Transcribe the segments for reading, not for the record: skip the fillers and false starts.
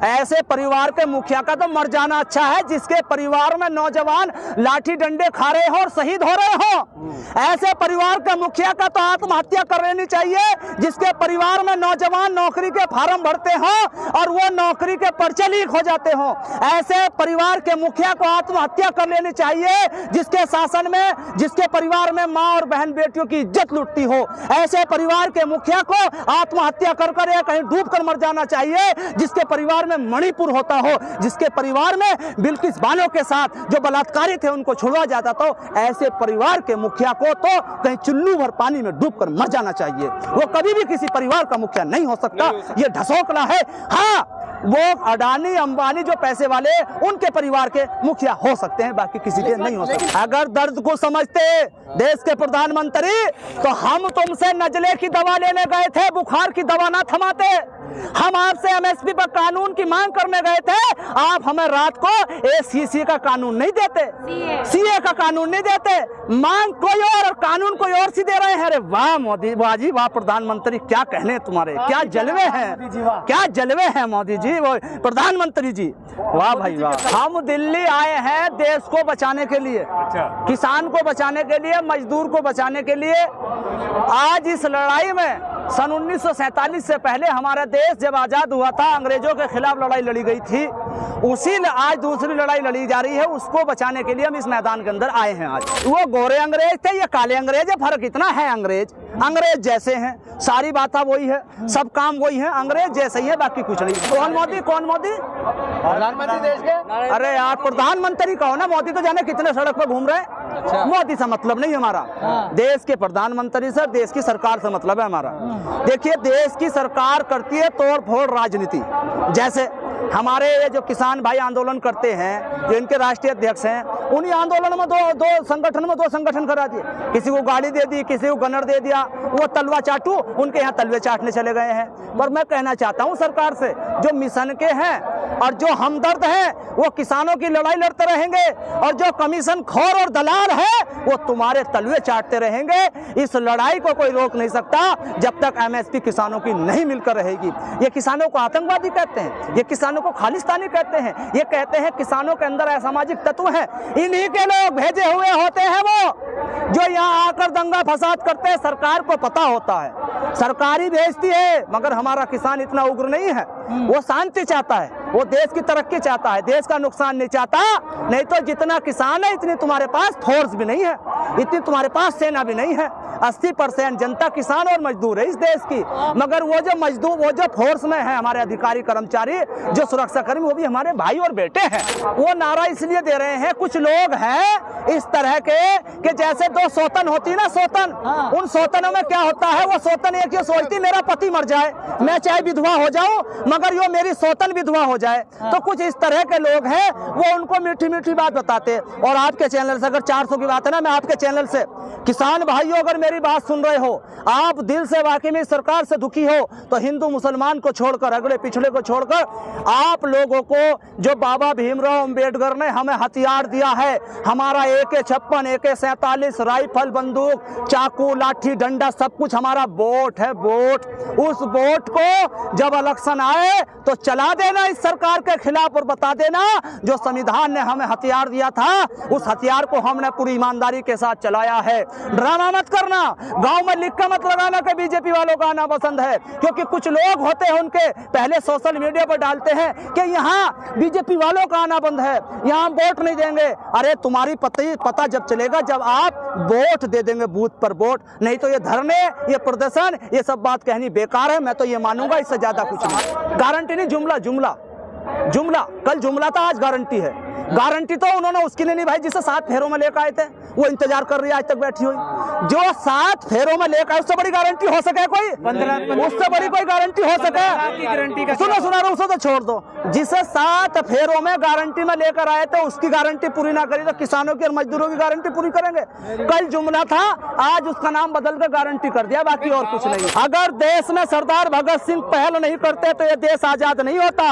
ऐसे परिवार के मुखिया का तो मर जाना अच्छा है, जिसके परिवार में नौजवान लाठी डंडे खा रहे हो और शहीद हो रहे हो। ऐसे परिवार के मुखिया का तो आत्महत्या कर लेनी चाहिए, जिसके परिवार में नौजवान नौकरी के फार्म भरते हो और वो नौकरी के पर्चे लीक हो जाते हो। ऐसे परिवार के मुखिया को आत्महत्या कर लेनी चाहिए, जिसके शासन में, जिसके परिवार में माँ और बहन बेटियों की इज्जत लुटती हो। ऐसे परिवार के मुखिया को आत्महत्या कर कर या कहीं डूब कर मर जाना चाहिए, जिसके परिवार में मणिपुर होता हो, जिसके परिवार में बिल्किस बानो के साथ जो बलात्कारी थे उनको छुड़वा जाता। तो ऐसे परिवार के मुखिया को तो कहीं चुल्लू भर पानी में डूब कर मर जाना चाहिए। वो कभी भी किसी परिवार का मुखिया नहीं हो सकता, ये ढसोकला है। हाँ, वो अडानी अंबानी जो पैसे वाले, उनके परिवार के मुखिया हो सकते हैं, बाकी किसी के नहीं हो सकते। अगर दर्द को समझते देश के प्रधानमंत्री, तो हम तुमसे नजले की दवा लेने गए थे, बुखार की दवा ना थमाते। हम आपसे एमएसपी पर कानून की मांग करने गए थे, आप हमें रात को एसीसी का कानून नहीं देते, सीए का कानून नहीं देते, मांग कोई और कानून कोई और सी दे रहे हैं। अरे वाह मोदी, वाह जी वाह प्रधानमंत्री, क्या कहने तुम्हारे, क्या जलवे हैं, क्या जलवे हैं मोदी जी, वो प्रधानमंत्री जी, वाह भाई वाह। हम दिल्ली आए हैं देश को बचाने के लिए, किसान को बचाने के लिए, मजदूर को बचाने के लिए। आज इस लड़ाई में सन 1947 से पहले हमारा देश जब आजाद हुआ था, अंग्रेजों के खिलाफ लड़ाई लड़ी गई थी, उसी आज दूसरी लड़ाई लड़ी जा रही है, उसको बचाने के लिए हम इस मैदान के अंदर आए हैं। आज वो गोरे अंग्रेज थे या काले अंग्रेज है, फर्क इतना है, अंग्रेज जैसे हैं, सारी बात वही है, सब काम वही है, अंग्रेज जैसे ही है, बाकी कुछ नहीं। कौन मोदी, कौन मोदी? प्रधानमंत्री देश के। अरे यार प्रधानमंत्री कहो ना, मोदी तो जाने कितने सड़क पर घूम रहे हैं। मोदी से मतलब नहीं हमारा, देश के प्रधानमंत्री से, देश की सरकार से मतलब है हमारा। देखिए, देश की सरकार करती है तोड़ फोड़ राजनीति। जैसे हमारे ये जो किसान भाई आंदोलन करते हैं, जो इनके राष्ट्रीय अध्यक्ष हैं, उन्हीं आंदोलन में दो संगठन करा दिए, किसी को गाड़ी दे दी, किसी को गनर दे दिया, वो तलवा चाटू, उनके यहाँ तलवे चाटने चले गए हैं। पर मैं कहना चाहता हूँ सरकार से, जो मिशन के हैं और जो हमदर्द हैं, वो किसानों की लड़ाई लड़ते रहेंगे, और जो कमीशन खोर और दलाल है, वो तुम्हारे तलवे चाटते रहेंगे। इस लड़ाई को कोई रोक नहीं सकता जब तक एमएसपी किसानों की नहीं मिलकर रहेगी। ये किसानों को आतंकवादी कहते हैं, ये किसानों को खालिस्तानी कहते हैं, ये कहते हैं किसानों के अंदर असामाजिक तत्व हैं। इन्हीं के लोग भेजे हुए होते हैं वो, जो यहाँ आकर दंगा फसाद करते हैं। सरकार को पता होता है, सरकारी भेजती है, मगर हमारा किसान इतना उग्र नहीं है, वो शांति चाहता है, वो देश की तरक्की चाहता है, देश का नुकसान नहीं चाहता। नहीं तो जितना किसान है, इतनी तुम्हारे पास फोर्स भी नहीं है, इतनी तुम्हारे पास सेना भी नहीं है। 80% जनता किसान और मजदूर है इस देश की, मगर वो जो मजदूर, वो जो फोर्स में है, हमारे अधिकारी कर्मचारी, जो सुरक्षा कर्मी, वो भी हमारे भाई और बेटे हैं। वो नारा इसलिए दे रहे हैं, कुछ लोग हैं इस तरह के कि जैसे दो सौतन होती ना, सौतन, उन सौतनों में क्या होता है, वो सौतन एक ये सोचती मेरा पति मर जाए, मैं चाहे विधवा हो जाऊं, मगर यो मेरी सौतन विधवा हो जाए। तो कुछ इस तरह के लोग हैं, वो उनको मीठी मीठी बात बताते। और आपके चैनल से अगर 400 की बात है ना, मैं आपके चैनल से, किसान भाइयों अगर मेरी बात सुन रहे हो, आप दिल से वाकई में सरकार से दुखी हो, तो हिंदू मुसलमान को छोड़कर, अगले पिछड़े को छोड़कर, आप लोगों को जो बाबा भीमराव अंबेडकर ने हमें हथियार दिया है, हमारा AK-56, AK-47, राइफल, बंदूक, चाकू, लाठी, डंडा, सब कुछ हमारा वोट है, वोट। उस वोट को जब इलेक्शन आए तो चला देना इस सरकार के खिलाफ, और बता देना जो संविधान ने हमें हथियार दिया था, उस हथियार को हमने पूरी ईमानदारी के साथ चलाया है। ड्रामा मत करना, गांव में लिख कर मत लगाना कि बीजेपी वालों का आना पसंद है, क्योंकि कुछ लोग होते हैं, उनके पहले सोशल मीडिया पर डालते हैं कि यहाँ बीजेपी वालों का आना बंद है, यहाँ हम वोट नहीं देंगे। अरे तुम्हारी पता जब चलेगा जब आप वोट दे देंगे, बूथ पर वोट। नहीं तो ये धरने, ये प्रदर्शन, ये सब बात कहनी बेकार है। मैं तो ये मानूंगा, इससे ज्यादा कुछ नहीं। गारंटी नहीं, जुमला कल जुमला था, आज गारंटी है। गारंटी तो उन्होंने उसके लिए नहीं भाई, जिसे 7 फेरों में लेकर आए थे, वो इंतजार कर रही है आज तक बैठी हुई। जो 7 फेरों में लेकर आए, उससे बड़ी गारंटी हो सके कोई? उससे बड़ी कोई गारंटी हो सके? सुनो उसे तो छोड़ दो। जिसे 7 फेरों में गारंटी में लेकर आए थे, उसकी गारंटी पूरी ना करी तो किसानों की और मजदूरों की गारंटी पूरी करेंगे? कल जुमला था, आज उसका नाम बदल कर गारंटी कर दिया, बाकी और कुछ नहीं। अगर देश में सरदार भगत सिंह पहल नहीं करते तो ये देश आजाद नहीं होता।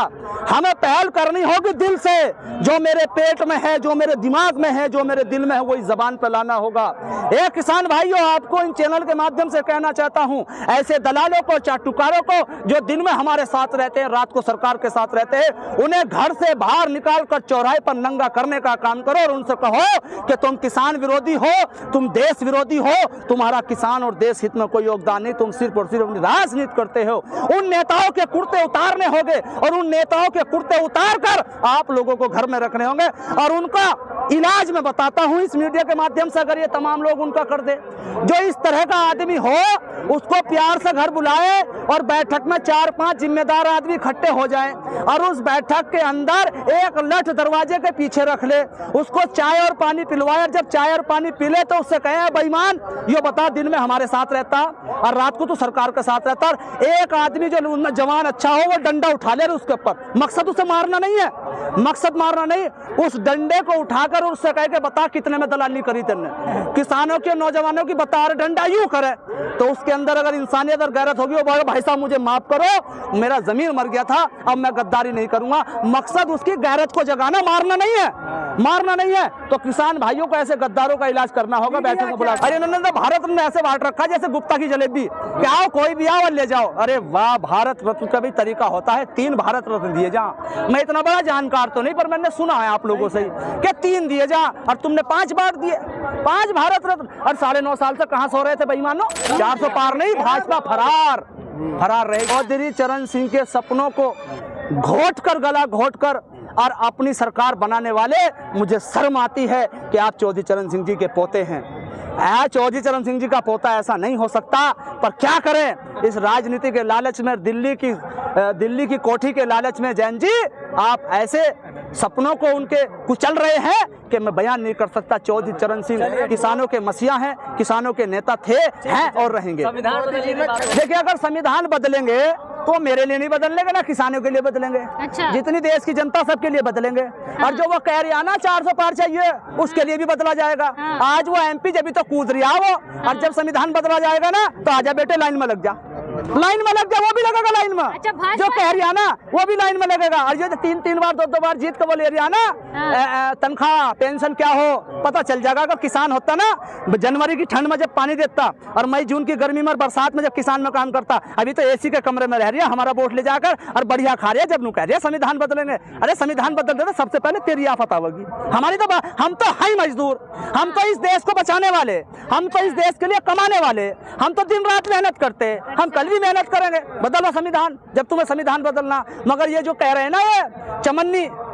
हमें पहल करनी होगी दिल से, जो मेरे पेट में है, जो मेरे दिमाग में है, जो मेरे दिल में है, वही जबान मैदान पर लाना होगा। एक किसान भाइयों, आपको इन चैनल के माध्यम से कहना चाहता हूं, ऐसे दलालों को, चाटुकारों को जो दिन में हमारे साथ रहते हैं, रात को सरकार के साथ रहते हैं, उन्हें घर से बाहर निकालकर चौराहे पर नंगा करने का काम करो और उनसे कहो कि तुम किसान विरोधी हो, तुम देश विरोधी हो, तुम्हारा किसान और देश हित में कोई योगदान नहीं, तुम सिर्फ और सिर्फ राजनीति करते हो। उन नेताओं के कुर्ते उतारने होंगे और उन नेताओं के कुर्ते उतार कर आप लोगों को घर में रखने होंगे और उनका इलाज मैं बताता हूं इस मीडिया के माध्यम से, अगर ये तमाम लोग उनका कर दे। जो इस तरह का आदमी हो उसको प्यार से घर बुलाए और बैठक में 4-5 जिम्मेदार आदमी इकट्ठे हो जाएं और उस बैठक के अंदर एक लठ दरवाजे के पीछे रख ले, उसको चाय और पानी पिलवाए और जब चाय और पानी पी ले तो उससे कहे, बेईमान ये बता, दिन में हमारे साथ रहता और रात को तो सरकार के साथ रहता। और एक आदमी जो उनमें जवान अच्छा हो वो डंडा उठा ले उसके ऊपर, मकसद उसे मारना नहीं है, मकसद मारना नहीं, उस डंडे को उठाकर उससे कहे कि बता कितने में दलाली करी तेने, किसानों के नौजवानों की बता, और डंडा यूं करे तो उसके अंदर अगर इंसानियत और गैरत होगी, वो बोले भाई साहब मुझे माफ करो, मेरा जमीन मर गया था, अब मैं गद्दारी नहीं करूंगा। मकसद उसकी गैरत को जगाना, मारना नहीं है, मारना नहीं है। तो किसान भाइयों को ऐसे गद्दारों का इलाज करना होगा, बैठक में बुला। अरे इन्होंने तो भारत रत्न ऐसे बांट रखा जैसे गुप्ता की जलेबी, क्या आओ कोई भी आओ और ले जाओ। अरे वाह, भारत रत्न का भी तरीका होता है, 3 भारत रत्न दिए जा। मैं इतना बड़ा जानकार तो नहीं, पर मैंने सुना है आप लोगों से कि 3 दिए जा और तुमने 5 बार दिए, 5 भारत रत्न। और 9.5 साल से कहां सो रहे थे बेईमानों? 400 पार नहीं, भाजपा फरार रहे। चौधरी चरण सिंह के सपनों को घोट कर, गला घोट कर और अपनी सरकार बनाने वाले, मुझे शर्म आती है कि आप चौधरी चरण सिंह जी के पोते हैं। चौधरी चरण सिंह जी का पोता ऐसा नहीं हो सकता, पर क्या करें, इस राजनीति के लालच में, दिल्ली की कोठी के लालच में जैन जी आप ऐसे सपनों को उनके कुचल रहे हैं कि मैं बयान नहीं कर सकता। चौधरी चरण सिंह किसानों के मसीहा हैं, किसानों के नेता थे, हैं और रहेंगे। देखिए, अगर संविधान बदलेंगे तो मेरे लिए नहीं बदलेंगे, ना किसानों के लिए बदलेंगे। अच्छा। जितनी देश की जनता सबके लिए बदलेंगे। हाँ। और जो वो कह रही है ना 400 पार चाहिए, उसके लिए भी बदला जाएगा। हाँ। आज वो MP जब तो कूद रही है वो। हाँ। और जब संविधान बदला जाएगा ना तो आजा बेटे लाइन में लग जा, लाइन में लग जा, वो भी लगेगा लाइन में। अच्छा, जो कह रही है ना वो भी लाइन में लगेगा। और ये 3-3 बार 2-2 बार जीत कर वो ले रही है ना, तनख्वाह पेंशन क्या हो पता चल जाएगा। अगर किसान होता ना, जनवरी की ठंड में जब पानी देता और मई जून की गर्मी में और बरसात में जब किसान में काम करता, अभी तो AC के कमरे में रह रही है, हमारा वोट ले जाकर और बढ़िया खा रही है। जब नू कह रही है संविधान बदलेंगे, अरे संविधान बदल देते सबसे पहले तेरी आफत आवेगी। हमारी तो हम तो है मजदूर, हम तो इस देश को बचाने वाले, हम तो इस देश के लिए कमाने वाले, हम तो दिन रात मेहनत करते, हम कल भी मेहनत करेंगे। बदलो संविधान जब तुम्हें संविधान बदलना। मगर ये जो कह रहे हैं ना, ये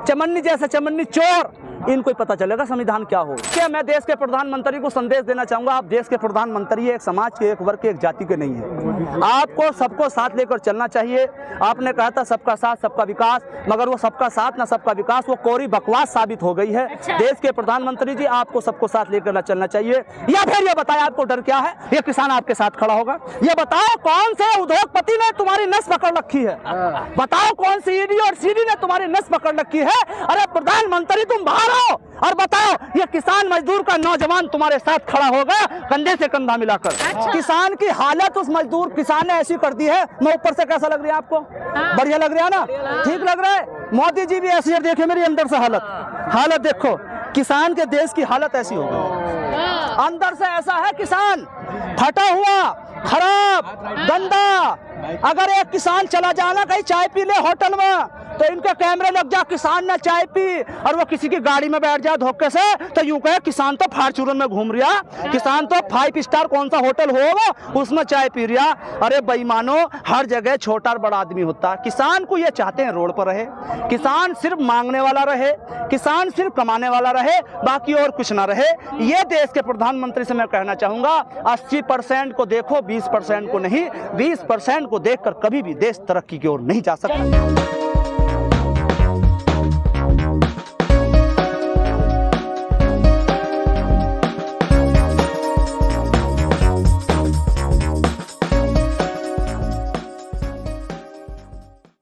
चमन्नी जैसे चमन्नी चोर, इनको पता चलेगा संविधान क्या हो। क्या मैं देश के प्रधानमंत्री को संदेश देना चाहूंगा, आप देश के प्रधानमंत्री एक समाज के, एक वर्ग के, एक जाति के नहीं है। आपको सबको साथ लेकर चलना चाहिए। आपने कहा था सबका साथ सबका विकास, मगर वो सबका साथ ना सबका विकास वो कोरी बकवास साबित हो गई है। अच्छा। देश के प्रधानमंत्री जी, आपको सबको साथ लेकर चलना चाहिए। या फिर ये बताए आपको डर क्या है? ये किसान आपके साथ खड़ा होगा। ये बताओ कौन से उद्योगपति ने तुम्हारी नस पकड़ रखी है? बताओ कौन सी ED और CD ने तुम्हारी नस पकड़ रखी है? अरे प्रधानमंत्री तुम बाहर आओ और बताओ, ये किसान मजदूर का नौजवान तुम्हारे साथ खड़ा होगा कंधे से कंधा मिलाकर। अच्छा। किसान की हालत उस मजदूर किसान ने ऐसी कर दी है। मैं ऊपर से कैसा लग रही है आपको? हाँ। बढ़िया लग रहा है ना? ठीक लग रहा है। मोदी जी भी ऐसी है, देखे मेरी अंदर से हालत देखो, किसान के देश की हालत ऐसी हो गई। अंदर से ऐसा है किसान, फटा हुआ, खराब, गंदा। अगर एक किसान चला जाना कहीं चाय पी ले होटल में तो इनके कैमरे लग जा, किसान ने चाय पी, और वो किसी की गाड़ी में बैठ जाए धोखे से तो यूं कहे किसान तो फॉर्च्यूनर में घूम रहा, किसान तो 5 स्टार कौन सा होटल हो वो उसमें चाय पी रहा। अरे बेईमानो, हर जगह छोटा और बड़ा आदमी होता है। किसान को ये चाहते हैं रोड पर रहे, किसान सिर्फ मांगने वाला रहे, किसान सिर्फ कमाने वाला रहे, बाकी और कुछ ना रहे। ये देश के प्रधानमंत्री से मैं कहना चाहूंगा, 80% को देखो, 20% को नहीं। 20% को देखकर कभी भी देश तरक्की की ओर नहीं जा सकता।